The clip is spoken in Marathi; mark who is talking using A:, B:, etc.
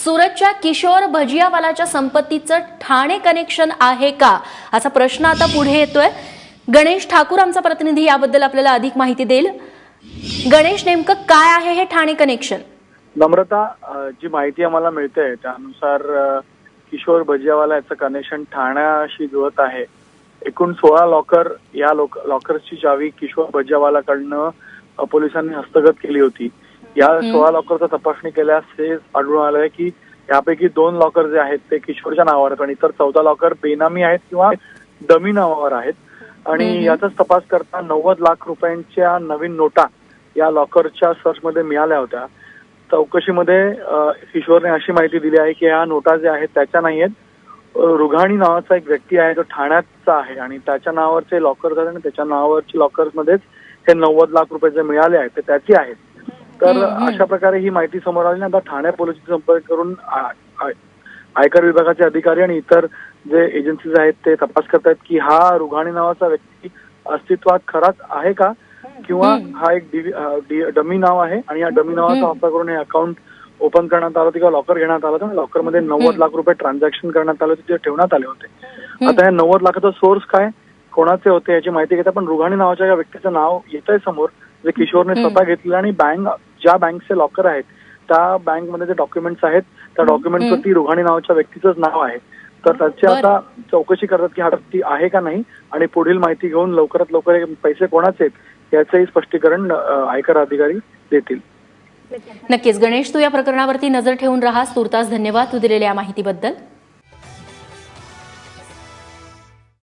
A: सुरतच्या किशोर भजियावालाच्या संपत्तीचं ठाणे कनेक्शन आहे का, असा प्रश्न आता पुढे येतोय। गणेश ठाकूर आमचा प्रतिनिधी याबद्दल आपल्याला अधिक माहिती देईल। गणेश, नेमकं काय आहे हे ठाणे कनेक्शन?
B: नम्रता, जी माहिती आम्हाला मिळते त्यानुसार किशोर भजियावाला याचं कनेक्शन ठाण्याशी जुळत आहे। एकूण 16 लॉकर, या लॉकर्सची चावी किशोर भजियावालाकडनं पोलिसांनी हस्तगत केली होती। या 16 लॉकरचा तपासणी केल्यास हे आढळून आलंय की यापैकी 2 लॉकर जे आहेत ते किशोरच्या नावावर आहेत आणि इतर 14 लॉकर बेनामी आहेत किंवा डमी नावावर आहेत। आणि याचाच तपास करता 90 लाख रुपयांच्या नवीन नोटा या लॉकरच्या सर्चमध्ये मिळाल्या होत्या। चौकशीमध्ये किशोरने अशी माहिती दिली आहे की ह्या नोटा ज्या आहेत त्याच्या नाही आहेत, रुघाणी नावाचा एक व्यक्ती आहे जो ठाण्याचा आहे आणि त्याच्या नावावरचे लॉकर्स आहेत आणि त्याच्या नावावरचे लॉकर्समध्येच हे 90 लाख रुपये जे मिळाले आहेत ते त्याचे आहेत। तर अशा प्रकारे ही माहिती समोर आली। आता ठाणे पोलिसांशी संपर्क करून आयकर विभागाचे अधिकारी आणि इतर जे एजन्सीज आहेत ते तपास करतायत की हा रुघाणी नावाचा व्यक्ती अस्तित्वात खराच आहे का, किंवा हा एक डमी नाव आहे आणि या डमी नावाचा वापर करून हे अकाउंट ओपन करण्यात आलं होतं किंवा लॉकर घेण्यात आलं होतं। लॉकरमध्ये 90 लाख रुपये ट्रान्झॅक्शन करण्यात आले होते, ते ठेवण्यात आले होते। आता या 90 लाखाचा सोर्स काय, कोणाचे होते याची माहिती घेता, पण रुघाणी नावाच्या या व्यक्तीचं नाव येतंय समोर, जे किशोरने स्वतः घेतलेलं आणि ज्या बँकचे लॉकर आहेत त्या बँकमध्ये जे डॉक्युमेंट्स आहेत त्या डॉक्युमेंट्सवरती रुघाणी नावाच्या व्यक्तीचंच नाव आहे। तर त्याची आता चौकशी करतात की हा व्यक्ती आहे का नाही आणि पुढील माहिती घेऊन लवकरात लवकर पैसे कोणाचे आहेत याचंही स्पष्टीकरण आयकर अधिकारी देतील।
A: नक्कीच गणेश, तू या प्रकरणावरती नजर ठेवून राहा। तुर्तास धन्यवाद तू दिलेल्या माहितीबद्दल।